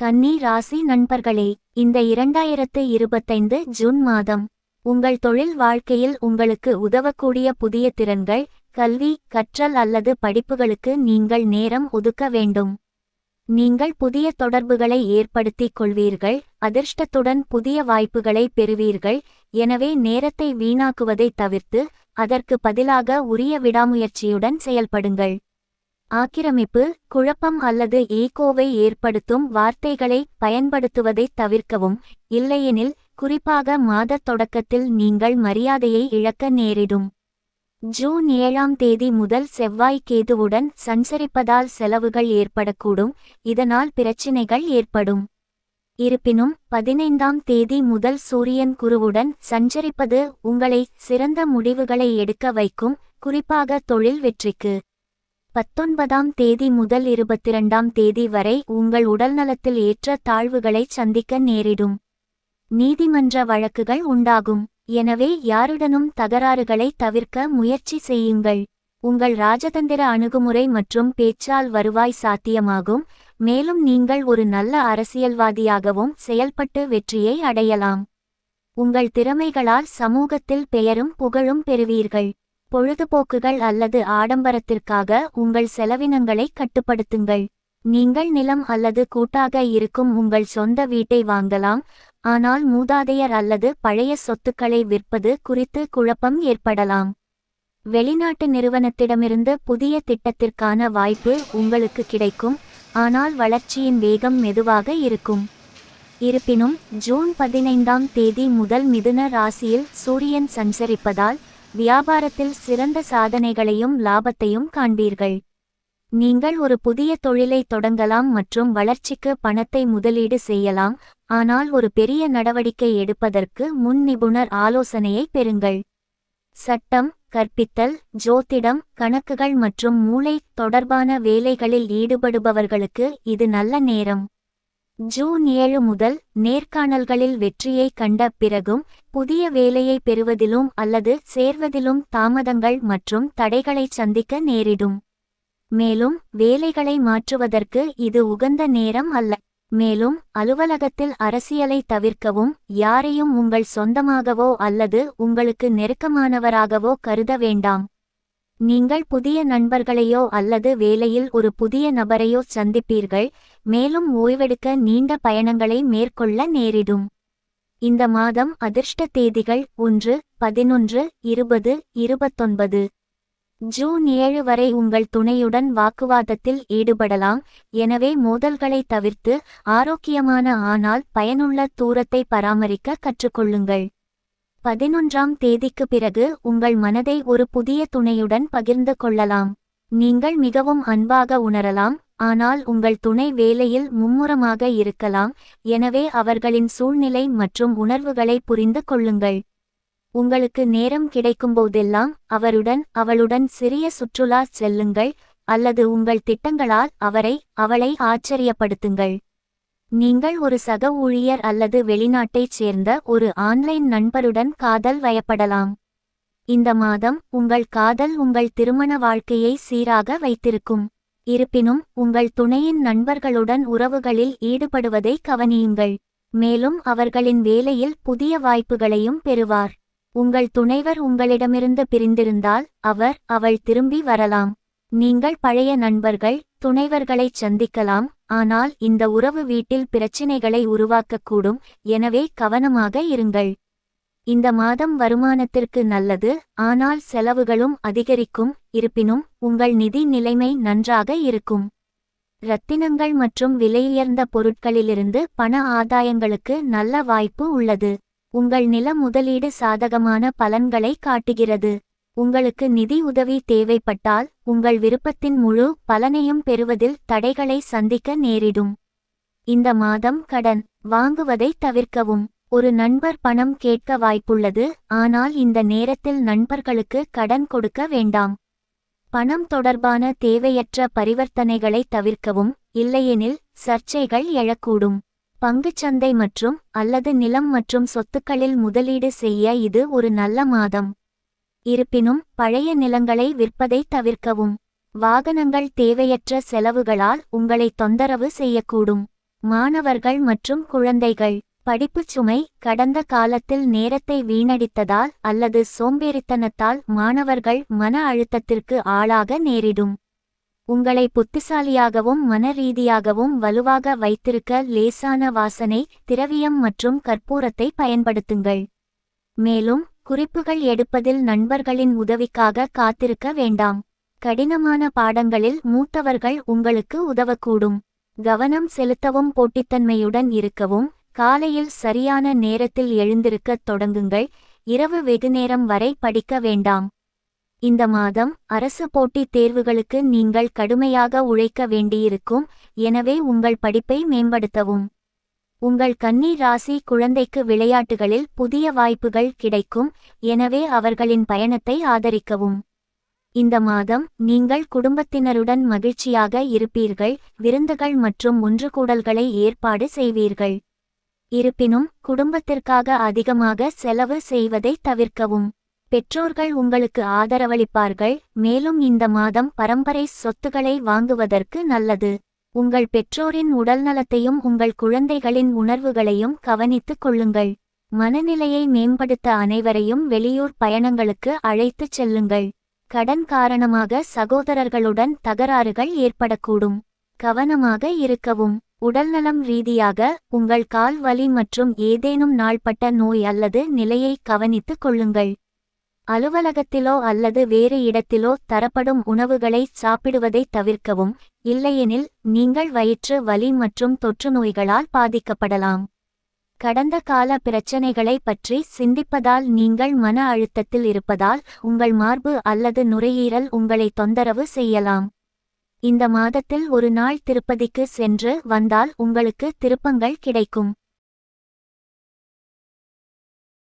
கன்னி ராசி நண்பர்களே, இந்த 2025 ஜூன் மாதம் உங்கள் தொழில் வாழ்க்கையில் உங்களுக்கு உதவக்கூடிய புதிய திறன்கள், கல்வி, கற்றல் அல்லது படிப்புகளுக்கு நீங்கள் நேரம் ஒதுக்க வேண்டும். நீங்கள் புதிய தொடர்புகளை ஏற்படுத்திக் கொள்வீர்கள், அதிர்ஷ்டத்துடன் புதிய வாய்ப்புகளை பெறுவீர்கள். எனவே நேரத்தை வீணாக்குவதை தவிர்த்து அதற்கு பதிலாக உரிய விடாமுயற்சியுடன் செயல்படுங்கள். ஆக்கிரமிப்பு, குழப்பம் அல்லது ஈகோவை ஏற்படுத்தும் வார்த்தைகளை பயன்படுத்துவதை தவிர்க்கவும், இல்லையெனில் குறிப்பாக மாதத் தொடக்கத்தில் நீங்கள் மரியாதையை இழக்க நேரிடும். ஜூன் 7ஆம் தேதி முதல் செவ்வாய் கேதுவுடன் சஞ்சரிப்பதால் செலவுகள் ஏற்படக்கூடும், இதனால் பிரச்சினைகள் ஏற்படும். இருப்பினும் 15ஆம் தேதி முதல் சூரியன் குருவுடன் சஞ்சரிப்பது உங்களை சிறந்த முடிவுகளை எடுக்க வைக்கும், குறிப்பாக தொழில் வெற்றிக்கு. 19ஆம் தேதி முதல் 22ஆம் தேதி வரை உங்கள் உடல்நலத்தில் ஏற்ற தாழ்வுகளை சந்திக்க நேரிடும். நீதிமன்ற வழக்குகள் உண்டாகும். எனவே யாருடனும் தகராறுகளை தவிர்க்க முயற்சி செய்யுங்கள். உங்கள் ராஜதந்திர அணுகுமுறை மற்றும் பேச்சால் வருவாய் சாத்தியமாகும், மேலும் நீங்கள் ஒரு நல்ல அரசியல்வாதியாகவும் செயல்பட்டு வெற்றியை அடையலாம். உங்கள் திறமைகளால் சமூகத்தில் பெயரும் புகழும் பெறுவீர்கள். பொழுதுபோக்குகள் அல்லது ஆடம்பரத்திற்காக உங்கள் செலவினங்களை கட்டுப்படுத்துங்கள். நீங்கள் நிலம் அல்லது கூட்டாக இருக்கும் உங்கள் சொந்த வீட்டை வாங்கலாம், ஆனால் மூதாதையர் அல்லது பழைய சொத்துக்களை விற்பது குறித்து குழப்பம் ஏற்படலாம். வெளிநாட்டு நிறுவனத்திடமிருந்து புதிய திட்டத்திற்கான வாய்ப்பு உங்களுக்கு கிடைக்கும், ஆனால் வளர்ச்சியின் வேகம் மெதுவாக இருக்கும். இருப்பினும் ஜூன் 15ஆம் தேதி முதல் மிதுன ராசியில் சூரியன் சஞ்சரிப்பதால் வியாபாரத்தில் சிறந்த சாதனைகளையும் லாபத்தையும் காண்பீர்கள். நீங்கள் ஒரு புதிய தொழிலை தொடங்கலாம் மற்றும் வளர்ச்சிக்கு பணத்தை முதலீடு செய்யலாம், ஆனால் ஒரு பெரிய நடவடிக்கை எடுப்பதற்கு முன் நிபுணர் ஆலோசனையை பெறுங்கள். சட்டம், கற்பித்தல், ஜோதிடம், கணக்குகள் மற்றும் மூளை தொடர்பான வேலைகளில் ஈடுபடுபவர்களுக்கு இது நல்ல நேரம். ஜூன் 7 முதல் நேர்காணல்களில் வெற்றியை கண்ட பிறகும் புதிய வேலையை பெறுவதிலும் அல்லது சேர்வதிலும் தாமதங்கள் மற்றும் தடைகளை சந்திக்க நேரிடும். மேலும் வேலைகளை மாற்றுவதற்கு இது உகந்த நேரம் அல்ல. மேலும் அலுவலகத்தில் அரசியலை தவிர்க்கவும், யாரையும் உங்கள் சொந்தமாகவோ அல்லது உங்களுக்கு நெருக்கமானவராகவோ கருத வேண்டாம். நீங்கள் புதிய நண்பர்களையோ அல்லது வேலையில் ஒரு புதிய நபரையோ சந்திப்பீர்கள், மேலும் ஓய்வெடுக்க நீண்ட பயணங்களை மேற்கொள்ள நேரிடும். இந்த மாதம் அதிர்ஷ்ட தேதிகள் 1, 11, 20, 29. ஜூன் 7 வரை உங்கள் துணையுடன் வாக்குவாதத்தில் ஈடுபடலாம், எனவே மோதல்களை தவிர்த்து ஆரோக்கியமான ஆனால் பயனுள்ள தூரத்தை பராமரிக்க கற்றுக்கொள்ளுங்கள். 11ஆம் தேதிக்கு பிறகு உங்கள் மனதை ஒரு புதிய துணையுடன் பகிர்ந்து கொள்ளலாம். நீங்கள் மிகவும் அன்பாக உணரலாம், ஆனால் உங்கள் துணை வேலையில் மும்முரமாக இருக்கலாம், எனவே அவர்களின் சூழ்நிலை மற்றும் உணர்வுகளை புரிந்து கொள்ளுங்கள். உங்களுக்கு நேரம் கிடைக்கும்போதெல்லாம் அவளுடன் சிறிய சுற்றுலா செல்லுங்கள், அல்லது உங்கள் திட்டங்களால் அவளை ஆச்சரியப்படுத்துங்கள். நீங்கள் ஒரு சக ஊழியர் அல்லது வெளிநாட்டைச் சேர்ந்த ஒரு ஆன்லைன் நண்பருடன் காதல் வயப்படலாம். இந்த மாதம் உங்கள் காதல் உங்கள் திருமண வாழ்க்கையை சீராக வைத்திருக்கும். இருப்பினும் உங்கள் துணையின் நண்பர்களுடன் உறவுகளில் ஈடுபடுவதை கவனியுங்கள், மேலும் அவர்களின் வேலையில் புதிய வாய்ப்புகளையும் பெறுவார். உங்கள் துணைவர் உங்களிடமிருந்து பிரிந்திருந்தால் அவள் திரும்பி வரலாம். நீங்கள் பழைய நண்பர்கள், துணைவர்களைச் சந்திக்கலாம், ஆனால் இந்த உறவு வீட்டில் பிரச்சினைகளை உருவாக்கக்கூடும், எனவே கவனமாக இருங்கள். இந்த மாதம் வருமானத்திற்கு நல்லது, ஆனால் செலவுகளும் அதிகரிக்கும். இருப்பினும் உங்கள் நிதி நிலைமை நன்றாக இருக்கும். இரத்தினங்கள் மற்றும் விலையுயர்ந்த பொருட்களிலிருந்து பண ஆதாயங்களுக்கு நல்ல வாய்ப்பு உள்ளது. உங்கள் நில முதலீடு சாதகமான பலன்களை காட்டுகிறது. உங்களுக்கு நிதி உதவி தேவைப்பட்டால் உங்கள் விருப்பத்தின் முழு பலனையும் பெறுவதில் தடைகளை சந்திக்க நேரிடும். இந்த மாதம் கடன் வாங்குவதை தவிர்க்கவும். ஒரு நண்பர் பணம் கேட்க வாய்ப்புள்ளது, ஆனால் இந்த நேரத்தில் நண்பர்களுக்கு கடன் கொடுக்க வேண்டாம். பணம் தொடர்பான தேவையற்ற பரிவர்த்தனைகளை தவிர்க்கவும், இல்லையெனில் சர்ச்சைகள் எழக்கூடும். பங்குச்சந்தை மற்றும் அல்லது நிலம் மற்றும் சொத்துக்களில் முதலீடு செய்ய இது ஒரு நல்ல மாதம். இருப்பினும் பழைய நிலங்களை விற்பதை தவிர்க்கவும். வாகனங்கள் தேவையற்ற செலவுகளால் உங்களை தொந்தரவு செய்யக்கூடும். மாணவர்கள் மற்றும் குழந்தைகள். படிப்புச் சுமை. கடந்த காலத்தில் நேரத்தை வீணடித்ததால் அல்லது சோம்பேறித்தனத்தால் மாணவர்கள் மன அழுத்தத்திற்கு ஆளாக நேரிடும். உங்களை புத்திசாலியாகவும் மனரீதியாகவும் வலுவாக வைத்திருக்க லேசான வாசனை திரவியம் மற்றும் கற்பூரத்தை பயன்படுத்துங்கள். மேலும் குறிப்புகள் எடுப்பதில் நண்பர்களின் உதவிக்காக காத்திருக்க வேண்டாம். கடினமான பாடங்களில் மூத்தவர்கள் உங்களுக்கு உதவக்கூடும். கவனம் செலுத்தவும் போட்டித்தன்மையுடன் இருக்கவும். காலையில் சரியான நேரத்தில் எழுந்திருக்கத் தொடங்குங்கள். இரவு வெகுநேரம் வரை படிக்க வேண்டாம். இந்த மாதம் அரசு போட்டித் தேர்வுகளுக்கு நீங்கள் கடுமையாக உழைக்க வேண்டியிருக்கும். எனவே உங்கள் படிப்பை மேம்படுத்தவும். உங்கள் கன்னி ராசி குழந்தைக்கு விளையாட்டுகளில் புதிய வாய்ப்புகள் கிடைக்கும். எனவே அவர்களின் பயணத்தை ஆதரிக்கவும். இந்த மாதம் நீங்கள் குடும்பத்தினருடன் மகிழ்ச்சியாக இருப்பீர்கள். விருந்துகள் மற்றும் ஒன்றுகூடல்களை ஏற்பாடு செய்வீர்கள். இருப்பினும் குடும்பத்திற்காக அதிகமாக செலவு செய்வதை தவிர்க்கவும். பெற்றோர்கள் உங்களுக்கு ஆதரவளிப்பார்கள். மேலும் இந்த மாதம் பரம்பரை சொத்துக்களை வாங்குவதற்கு நல்லது. உங்கள் பெற்றோரின் உடல்நலத்தையும் உங்கள் குழந்தைகளின் உணர்வுகளையும் கவனித்துக் கொள்ளுங்கள். மனநிலையை மேம்படுத்த அனைவரையும் வெளியூர் பயணங்களுக்கு அழைத்துச் செல்லுங்கள். கடன் காரணமாக சகோதரர்களுடன் தகராறுகள் ஏற்படக்கூடும். கவனமாக இருக்கவும். உடல்நலம் ரீதியாக உங்கள் கால் வலி மற்றும் ஏதேனும் நாள்பட்ட நோய் அல்லது நிலையை கவனித்துக் கொள்ளுங்கள். அலுவலகத்திலோ அல்லது வேறு இடத்திலோ தரப்படும் உணவுகளை சாப்பிடுவதை தவிர்க்கவும். இல்லையெனில் நீங்கள் வயிற்று வலி மற்றும் தொற்றுநோய்களால் பாதிக்கப்படலாம். கடந்த கால பிரச்சனைகளை பற்றி சிந்திப்பதால் நீங்கள் மன அழுத்தத்தில் இருப்பதால் உங்கள் மார்பு அல்லது நுரையீரல் உங்களை தொந்தரவு செய்யலாம். இந்த மாதத்தில் ஒரு நாள் திருப்பதிக்கு சென்று வந்தால் உங்களுக்கு திருப்பங்கள் கிடைக்கும்.